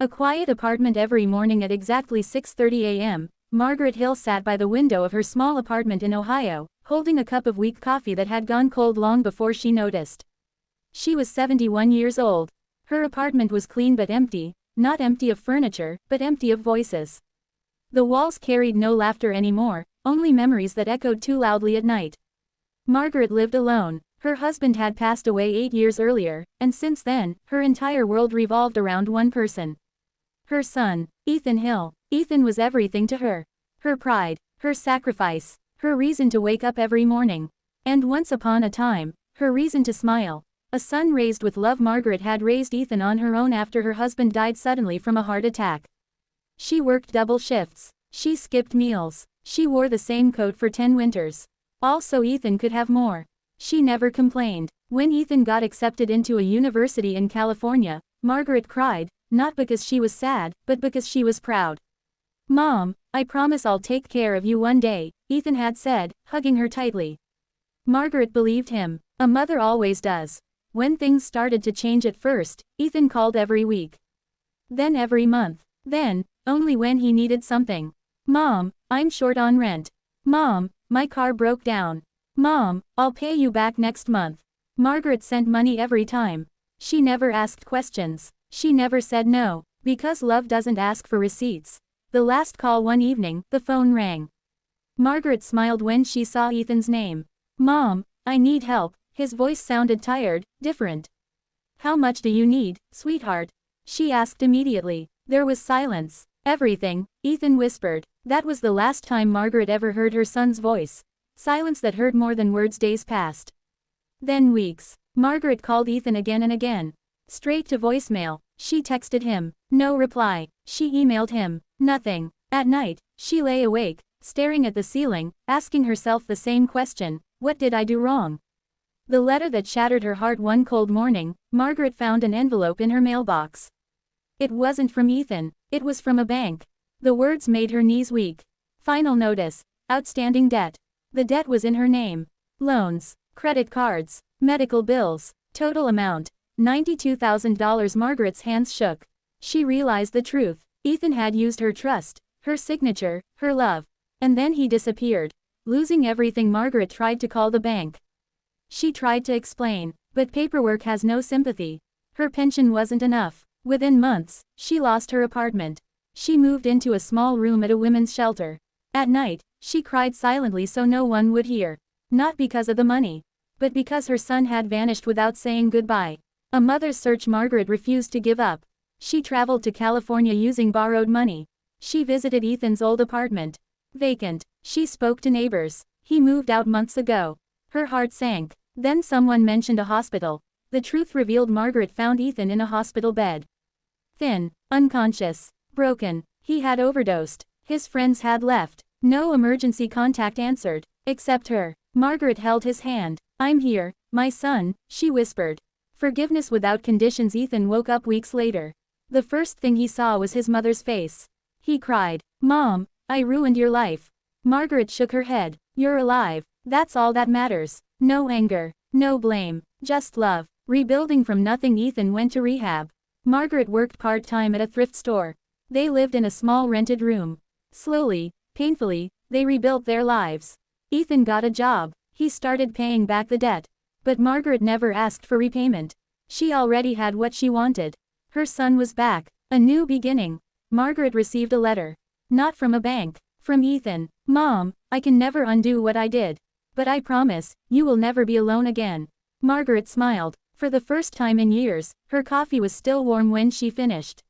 A quiet apartment every morning at exactly 6:30 a.m., Margaret Hill sat by the window of her small apartment in Ohio, holding a cup of weak coffee that had gone cold long before she noticed. She was 71 years old. Her apartment was clean but empty, not empty of furniture, but empty of voices. The walls carried no laughter anymore, only memories that echoed too loudly at night. Margaret lived alone. Her husband had passed away 8 years earlier, and since then, her entire world revolved around one person. Her son, Ethan Hill. Ethan was everything to her. Her pride, her sacrifice, her reason to wake up every morning. And once upon a time, her reason to smile. A son raised with love. Margaret had raised Ethan on her own after her husband died suddenly from a heart attack. She worked double shifts. She skipped meals. She wore the same coat for 10 winters. All so Ethan could have more. She never complained. When Ethan got accepted into a university in California, Margaret cried, not because she was sad, but because she was proud. "Mom, I promise I'll take care of you one day," Ethan had said, hugging her tightly. Margaret believed him. A mother always does. When things started to change at first, Ethan called every week. Then every month. Then, only when he needed something. "Mom, I'm short on rent. Mom, my car broke down. Mom, I'll pay you back next month." Margaret sent money every time. She never asked questions. She never said no, because love doesn't ask for receipts. The last call one evening, the phone rang. Margaret smiled when she saw Ethan's name. "Mom, I need help." His voice sounded tired, different. "How much do you need, sweetheart?" she asked immediately. There was silence. "Everything," Ethan whispered. That was the last time Margaret ever heard her son's voice. Silence that hurt more than words. Days passed. Then weeks. Margaret called Ethan again and again. Straight to voicemail. She texted him. No reply. She emailed him. Nothing. At night, she lay awake, staring at the ceiling, asking herself the same question: what did I do wrong? The letter that shattered her heart. One cold morning, Margaret found an envelope in her mailbox. It wasn't from Ethan. It was from a bank. The words made her knees weak. Final notice. Outstanding debt. The debt was in her name. Loans, credit cards, medical bills. Total amount, $92,000. Margaret's hands shook. She realized the truth. Ethan had used her trust, her signature, her love. And then he disappeared. Losing everything. Margaret tried to call the bank. She tried to explain, but paperwork has no sympathy. Her pension wasn't enough. Within months, she lost her apartment. She moved into a small room at a women's shelter. At night, she cried silently so no one would hear. Not because of the money, but because her son had vanished without saying goodbye. A mother's search. Margaret refused to give up. She traveled to California using borrowed money. She visited Ethan's old apartment. Vacant. She spoke to neighbors. He moved out months ago. Her heart sank. Then someone mentioned a hospital. The truth revealed. Margaret found Ethan in a hospital bed. Thin, unconscious, broken. He had overdosed. His friends had left. No emergency contact answered, except her. Margaret held his hand. "I'm here, my son," she whispered. Forgiveness without conditions. Ethan woke up weeks later. The first thing he saw was his mother's face. He cried, "Mom, I ruined your life." Margaret shook her head. "You're alive. That's all that matters. No anger, no blame, just love." Rebuilding from nothing. Ethan went to rehab. Margaret worked part-time at a thrift store. They lived in a small rented room. Slowly, painfully, they rebuilt their lives. Ethan got a job. He started paying back the debt. But Margaret never asked for repayment. She already had what she wanted. Her son was back. A new beginning. Margaret received a letter. Not from a bank. From Ethan. "Mom, I can never undo what I did. But I promise, you will never be alone again." Margaret smiled. For the first time in years, her coffee was still warm when she finished.